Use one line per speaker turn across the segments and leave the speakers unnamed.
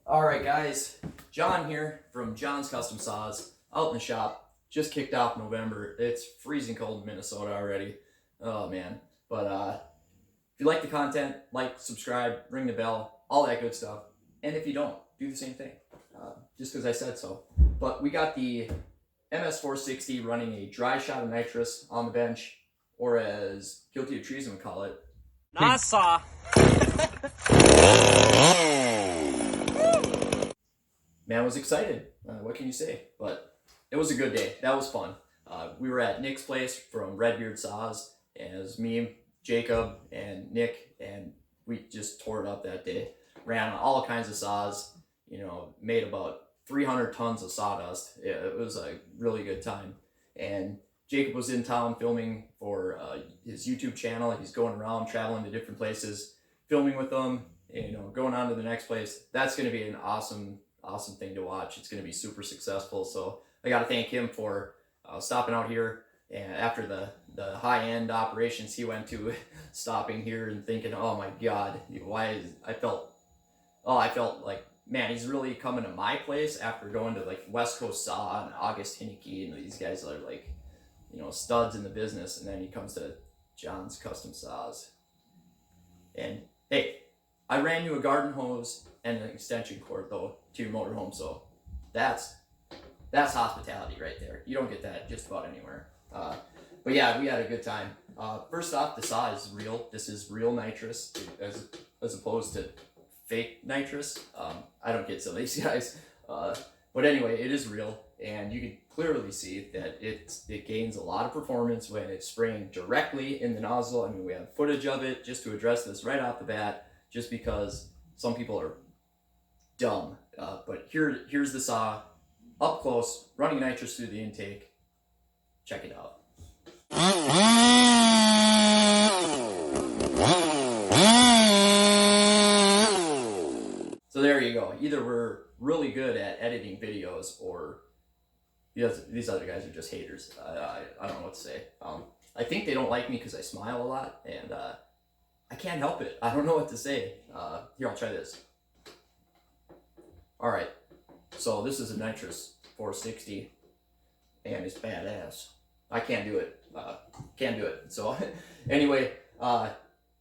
Alright guys, John here from John's Custom Saws, out in the shop. Just kicked off November. It's freezing cold in Minnesota already. Oh man. But if you like the content, like, subscribe, ring the bell, all that good stuff. And if you don't, do the same thing. Just because I said so. But we got the MS460 running a dry shot of nitrous on the bench, or as Guilty of Treason would call it,
NASA.
Man was excited. What can you say? But it was a good day. That was fun. We were at Nick's place from Redbeard Saws, and it was me, Jacob, and Nick, and we just tore it up that day. Ran all kinds of saws, made about 300 tons of sawdust. It was a really good time. And Jacob was in town filming for his YouTube channel. He's going around, traveling to different places, filming with them, going on to the next place. That's going to be an awesome thing to watch. It's going to be super successful. So I got to thank him for stopping out here, and after the high-end operations he went to, stopping here and thinking, oh my God, I felt like, man, he's really coming to my place after going to like West Coast Saw and August Hinneke, and these guys are like, studs in the business, and then he comes to John's Custom Saws. And hey, I ran you a garden hose and an extension cord though to your motorhome, so that's hospitality right there. You don't get that just about anywhere. But yeah, we had a good time. First off, the saw is real. This is real nitrous as opposed to fake nitrous. I don't get some of these guys. But anyway, it is real, and you can clearly see that it gains a lot of performance when it's spraying directly in the nozzle. I mean, we have footage of it just to address this right off the bat, just because some people are dumb. But here's the saw up close, running nitrous through the intake. Check it out. So there you go. Either we're really good at editing videos, or these other guys are just haters. I don't know what to say. I think they don't like me because I smile a lot, and I can't help it. I don't know what to say. Here, I'll try this. Alright, so this is a Nitrous 460, and it's badass. I can't do it. So anyway,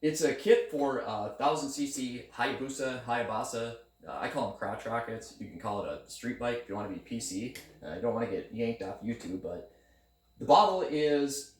it's a kit for 1000cc Hayabusa. I call them crotch rockets. You can call it a street bike if you want to be PC. You don't want to get yanked off YouTube, but the bottle is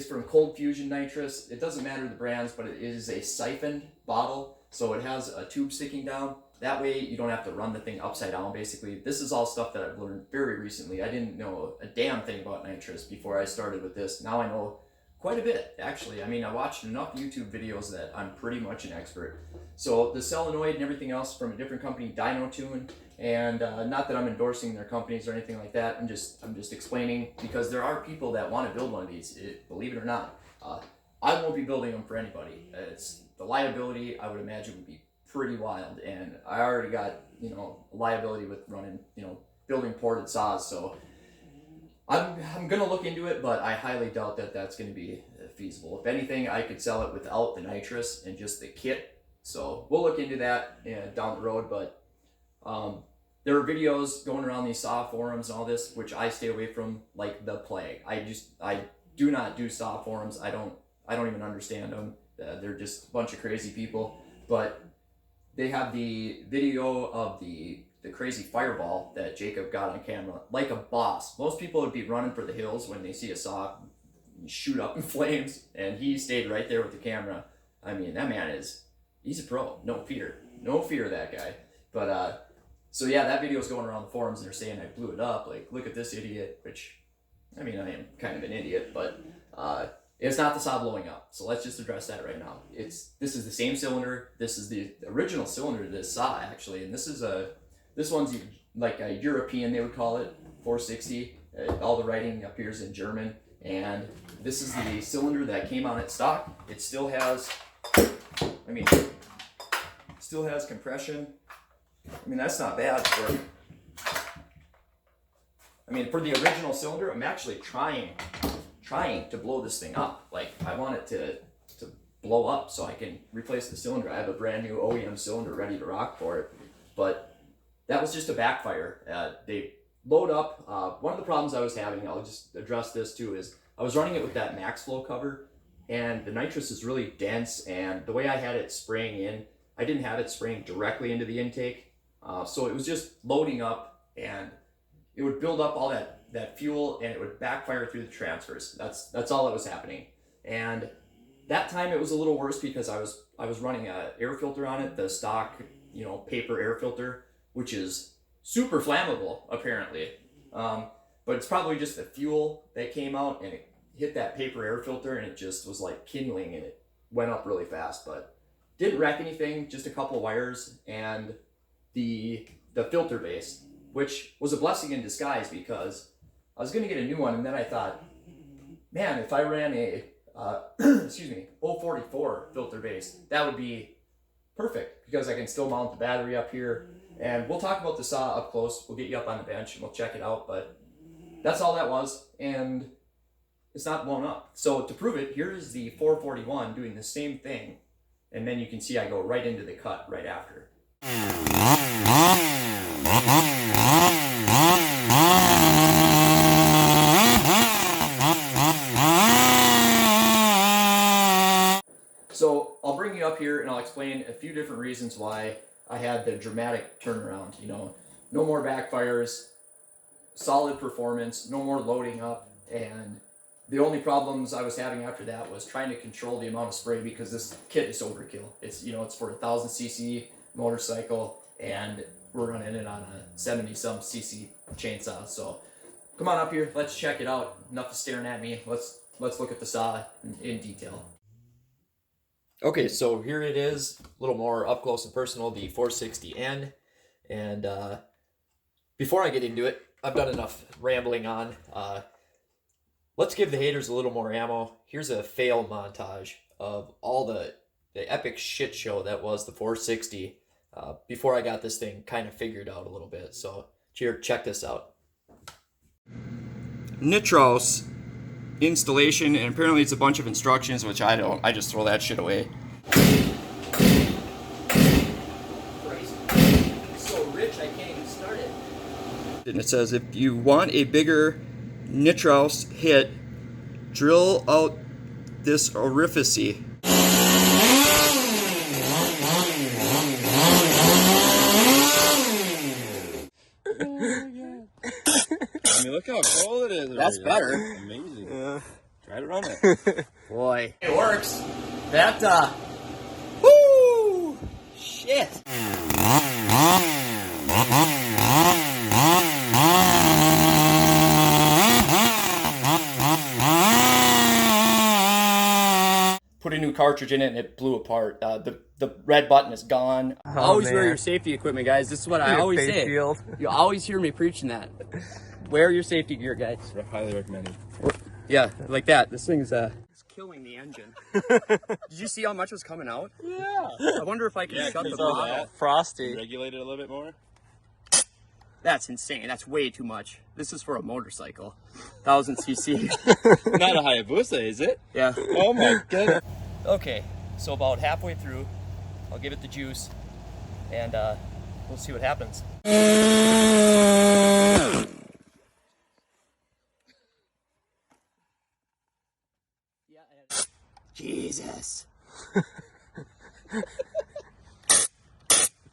from Cold Fusion Nitrous. It doesn't matter the brands, but it is a siphoned bottle, so it has a tube sticking down. That way you don't have to run the thing upside down, basically. This is all stuff that I've learned very recently. I didn't know a damn thing about nitrous before I started with this. Now I know quite a bit, actually. I mean, I watched enough YouTube videos that I'm pretty much an expert. So the solenoid and everything else from a different company, Dynotune, and not that I'm endorsing their companies or anything like that. I'm just explaining, because there are people that want to build one of these, believe it or not. I won't be building them for anybody. The liability, I would imagine, would be pretty wild, and I already got liability with running building ported saws, so I'm gonna look into it, but I highly doubt that that's gonna be feasible. If anything, I could sell it without the nitrous and just the kit, so we'll look into that down the road. But there are videos going around these saw forums and all this, which I stay away from like the plague. I do not do saw forums. I don't even understand them. They're just a bunch of crazy people. But they have the video of the crazy fireball that Jacob got on camera, like a boss. Most people would be running for the hills when they see a saw shoot up in flames, and he stayed right there with the camera. I mean, that man he's a pro. No fear of that guy. But so yeah, that video is going around the forums, and they're saying I blew it up. Like, look at this idiot. Which, I mean, I am kind of an idiot, but it's not the saw blowing up, so let's just address that right now. This is the same cylinder. This is the original cylinder to this saw, actually, and this one's like a European, they would call it, 460. All the writing appears in German, and this is the cylinder that came on its stock. It still has, compression. I mean, that's not bad for the original cylinder. I'm actually trying to blow this thing up. Like, I want it to blow up so I can replace the cylinder. I have a brand new OEM cylinder ready to rock for it. but that was just a backfire. They load up. One of the problems I was having, I'll just address this too, is I was running it with that max flow cover, and the nitrous is really dense, and the way I had it spraying in, I didn't have it spraying directly into the intake, so it was just loading up, and it would build up all that fuel, and it would backfire through the transfers. That's all that was happening. And that time it was a little worse because I was running a air filter on it, the stock, you know, paper air filter, which is super flammable apparently. But it's probably just the fuel that came out and it hit that paper air filter, and it just was like kindling, and it went up really fast. But didn't wreck anything, just a couple wires and the filter base, which was a blessing in disguise because I was going to get a new one, and then I thought, man, if I ran a 044 filter base, that would be perfect because I can still mount the battery up here. And we'll talk about the saw up close. We'll get you up on the bench and we'll check it out, but that's all that was, and it's not blown up. So to prove it, here's the 441 doing the same thing, and then you can see I go right into the cut right after. So I'll bring you up here and I'll explain a few different reasons why I had the dramatic turnaround. You know, no more backfires, solid performance, no more loading up, and the only problems I was having after that was trying to control the amount of spray because this kit is overkill. It's, you know, it's for a 1000cc motorcycle, and we're running it on a 70-some cc chainsaw. So come on up here, let's check it out. Enough of staring at me. Let's look at the saw in detail. Okay, so here it is, a little more up close and personal, the 460N. And before I get into it, I've done enough rambling on. Let's give the haters a little more ammo. Here's a fail montage of all the epic shit show that was the 460 before I got this thing kind of figured out a little bit. So here, check this out. Nitrous installation, and apparently it's a bunch of instructions, which I don't. I just throw that shit away. It's so rich I can't even start it. And it says if you want a bigger nitrous hit, drill out this orifice.
I mean, look how cold it is.
That's better.
Amazing.
Yeah.
Try to run it.
Boy, it works. That, whoo! Shit. Put a new cartridge in it and it blew apart. The red button is gone.
Oh,
Always
man.
wear your safety equipment, guys. This is what I always
face
say.
shield.
You always hear me preaching that. Wear your safety gear, guys.
Highly recommended.
Yeah, like that. This thing's it's killing the engine. Did you see how much was coming out?
Yeah.
I wonder if I can shut the
all
bottle.
that.
Frosty.
Regulate it a little bit more.
That's insane. That's way too much. This is for a motorcycle. 1000cc.
Not a Hayabusa, is it?
Yeah.
Oh my goodness.
Okay, so about halfway through, I'll give it the juice, and we'll see what happens.
Jesus.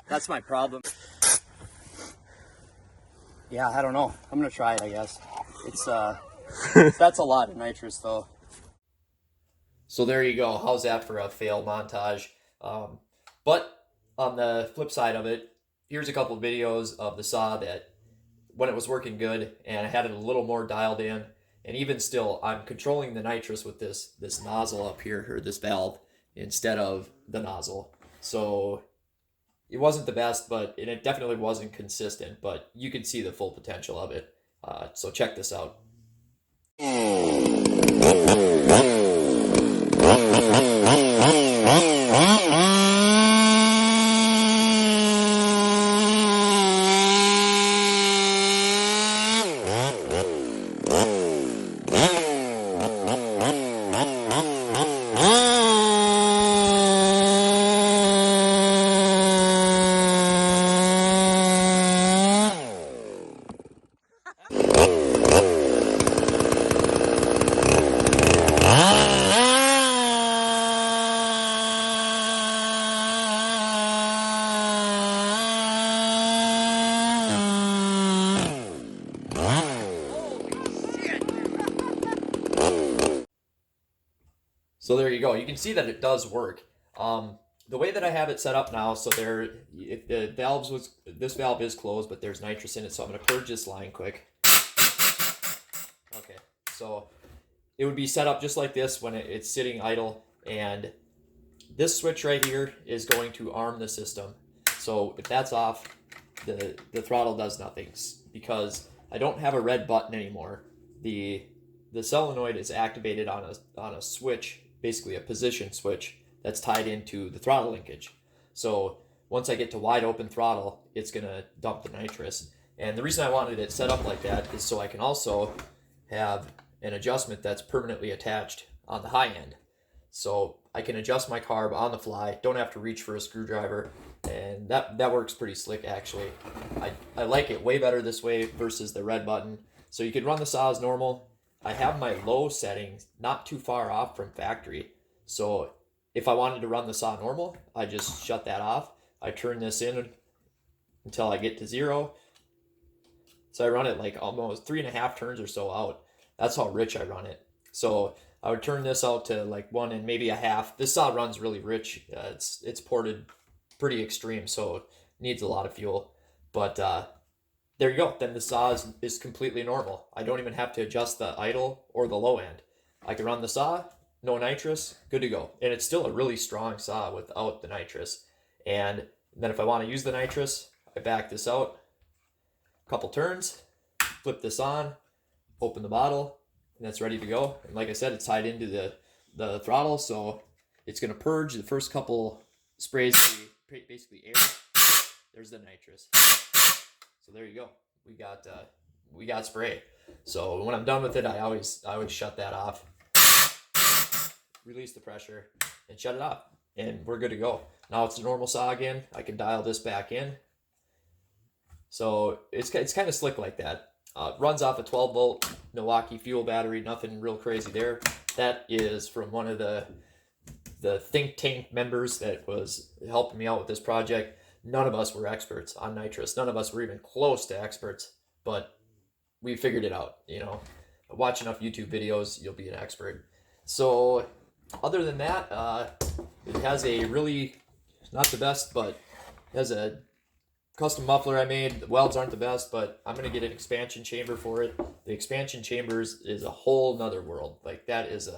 That's my problem. Yeah, I don't know. I'm gonna try it, I guess. It's that's a lot of nitrous though.
So there you go. How's that for a fail montage? But on the flip side of it, here's a couple of videos of the saw that when it was working good and I had it a little more dialed in. And even still, I'm controlling the nitrous with this nozzle up here, or this valve, instead of the nozzle. So it wasn't the best, but it definitely wasn't consistent, but you could see the full potential of it. So check this out. So there you go. You can see that it does work. The way that I have it set up now, so this valve is closed, but there's nitrous in it, so I'm going to purge this line quick. Okay, so it would be set up just like this when it's sitting idle, and this switch right here is going to arm the system. So if that's off, the throttle does nothing, because I don't have a red button anymore. The solenoid is activated on a switch, basically a position switch that's tied into the throttle linkage. So once I get to wide open throttle, it's gonna dump the nitrous. And the reason I wanted it set up like that is so I can also have an adjustment that's permanently attached on the high end. So I can adjust my carb on the fly, don't have to reach for a screwdriver, and that works pretty slick actually. I like it way better this way versus the red button. So you can run the saw as normal. I have my low settings not too far off from factory. So if I wanted to run the saw normal, I just shut that off. I turn this in until I get to 0. So I run it like almost 3.5 turns or so out. That's how rich I run it. So I would turn this out to like 1 and maybe a half. This saw runs really rich. It's ported pretty extreme, so it needs a lot of fuel. But there you go. Then the saw is completely normal. I don't even have to adjust the idle or the low end. I can run the saw, no nitrous, good to go. And it's still a really strong saw without the nitrous. And then if I want to use the nitrous, I back this out, a couple turns, flip this on, open the bottle, and that's ready to go. And like I said, it's tied into the throttle, so it's going to purge the first couple sprays, basically air. There's the nitrous. So there you go. We got spray. So when I'm done with it, I always shut that off, release the pressure, and shut it off, and we're good to go. Now it's a normal saw again. I can dial this back in. So it's kind of slick like that. Runs off a 12-volt Milwaukee fuel battery. Nothing real crazy there. That is from one of the think tank members that was helping me out with this project. None of us were experts on nitrous. None of us were even close to experts, but we figured it out. You know, watch enough YouTube videos, you'll be an expert. So other than that, it has a really, not the best, but has a custom muffler I made. The welds aren't the best, but I'm going to get an expansion chamber for it. The expansion chambers is a whole nother world. Like that is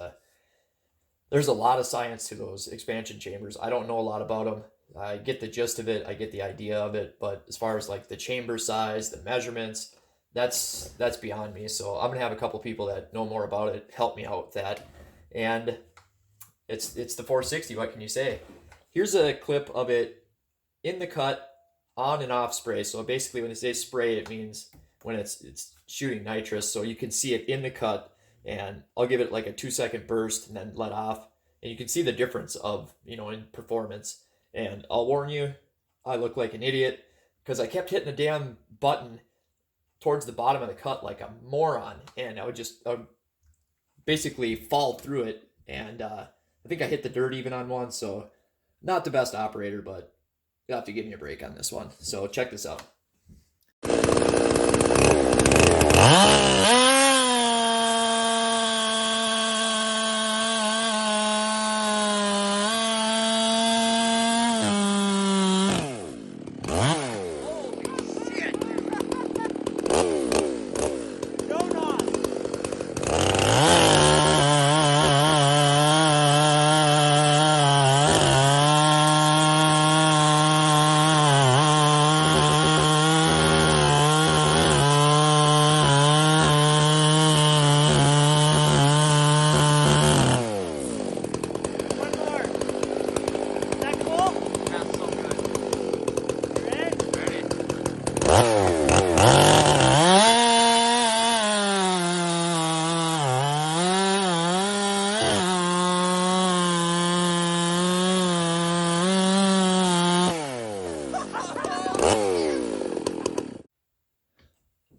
there's a lot of science to those expansion chambers. I don't know a lot about them. I get the gist of it. I get the idea of it. But as far as like the chamber size, the measurements, that's beyond me. So I'm going to have a couple people that know more about it help me out with that. And it's the 460. What can you say? Here's a clip of it in the cut, on and off spray. So basically when it says spray, it means when it's shooting nitrous. So you can see it in the cut, and I'll give it like a 2-second burst and then let off. And you can see the difference of, in performance. And I'll warn you, I look like an idiot because I kept hitting the damn button towards the bottom of the cut like a moron. And I would basically fall through it. And I think I hit the dirt even on one. So not the best operator, but you'll have to give me a break on this one. So check this out.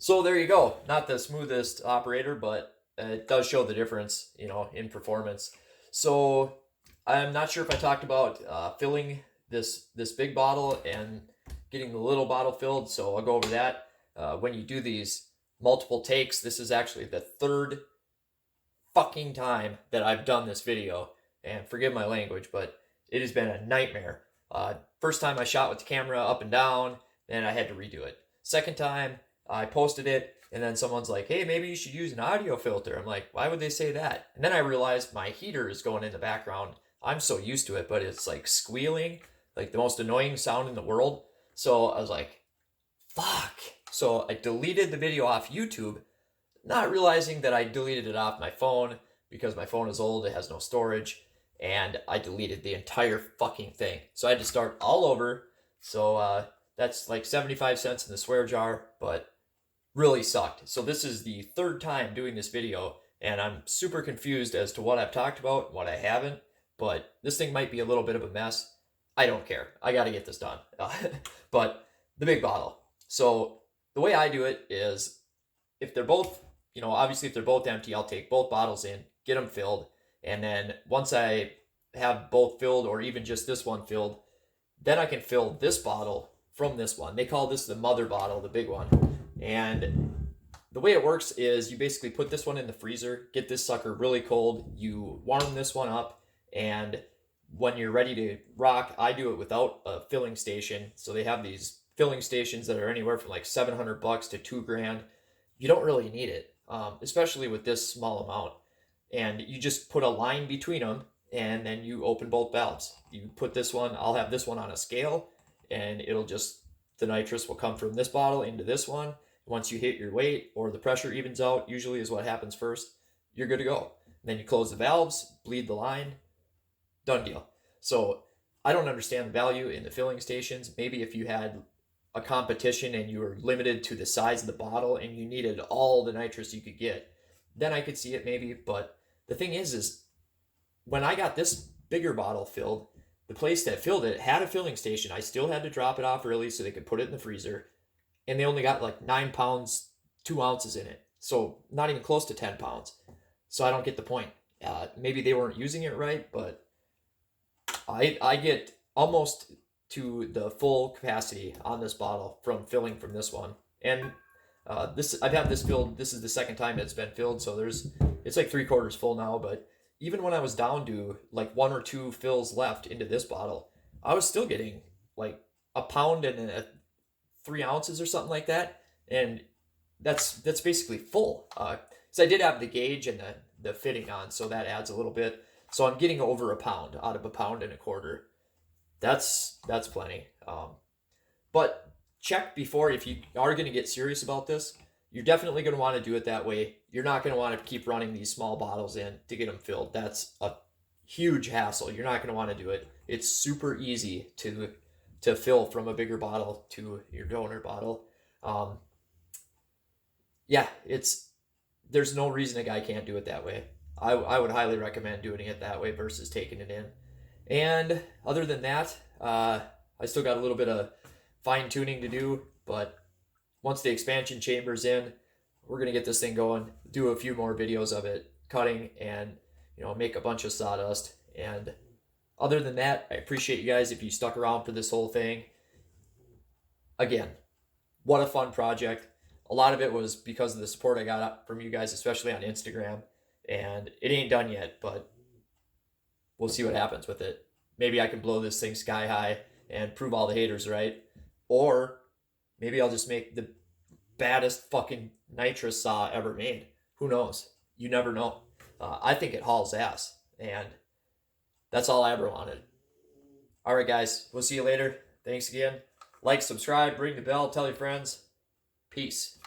So there you go. Not the smoothest operator, but it does show the difference, in performance. So I'm not sure if I talked about filling this big bottle and getting the little bottle filled. So I'll go over that. When you do these multiple takes, this is actually the third fucking time that I've done this video. and forgive my language, but it has been a nightmare. First time I shot with the camera up and down, then I had to redo it. Second time I posted it, and then someone's like, hey, maybe you should use an audio filter. I'm like, why would they say that? And then I realized my heater is going in the background. I'm so used to it, but it's like squealing, like the most annoying sound in the world. So I was like, fuck. So I deleted the video off YouTube, not realizing that I deleted it off my phone because my phone is old, it has no storage, and I deleted the entire fucking thing. So I had to start all over. So that's like 75 cents in the swear jar, but really sucked. So this is the third time doing this video, and I'm super confused as to what I've talked about and what I haven't, but this thing might be a little bit of a mess. I don't care. I got to get this done. But the big bottle. So the way I do it is if they're both, obviously if they're both empty, I'll take both bottles in, get them filled, and then once I have both filled or even just this one filled, then I can fill this bottle from this one. They call this the mother bottle, the big one. And the way it works is you basically put this one in the freezer, get this sucker really cold, you warm this one up, and when you're ready to rock, I do it without a filling station. So they have these filling stations that are anywhere from like $700 to $2,000. You don't really need it, especially with this small amount. And you just put a line between them, and then you open both valves. You put this one, I'll have this one on a scale, and the nitrous will come from this bottle into this one. Once you hit your weight or the pressure evens out, usually is what happens first, you're good to go. And then you close the valves, bleed the line, done deal. So I don't understand the value in the filling stations. Maybe if you had a competition and you were limited to the size of the bottle and you needed all the nitrous you could get, then I could see it maybe. But the thing is when I got this bigger bottle filled, the place that filled it had a filling station. I still had to drop it off early so they could put it in the freezer. And they only got like 9 pounds, 2 ounces in it. So not even close to 10 pounds. So I don't get the point. Maybe they weren't using it right, but I get almost to the full capacity on this bottle from filling from this one. And I've had this filled. This is the second time it's been filled, so it's like 3/4 full now. But even when I was down to like 1 or 2 fills left into this bottle, I was still getting like a pound and 3 ounces or something like that, and that's basically full. So I did have the gauge and the fitting on, so that adds a little bit. So I'm getting over a pound out of 1.25 pounds. That's plenty. But check before, if you are going to get serious about this, you're definitely going to want to do it that way. You're not going to want to keep running these small bottles in to get them filled. That's a huge hassle. You're not going to want to do it. It's super easy to fill from a bigger bottle to your donor bottle. There's no reason a guy can't do it that way. I would highly recommend doing it that way versus taking it in. And other than that, I still got a little bit of fine tuning to do, but once the expansion chamber's in, we're gonna get this thing going, do a few more videos of it cutting, and make a bunch of sawdust. And other than that, I appreciate you guys if you stuck around for this whole thing. Again, what a fun project. A lot of it was because of the support I got from you guys, especially on Instagram. And it ain't done yet, but we'll see what happens with it. Maybe I can blow this thing sky high and prove all the haters right. Or maybe I'll just make the baddest fucking nitrous saw ever made. Who knows? You never know. I think it hauls ass. And that's all I ever wanted. All right, guys. We'll see you later. Thanks again. Like, subscribe, ring the bell, tell your friends. Peace.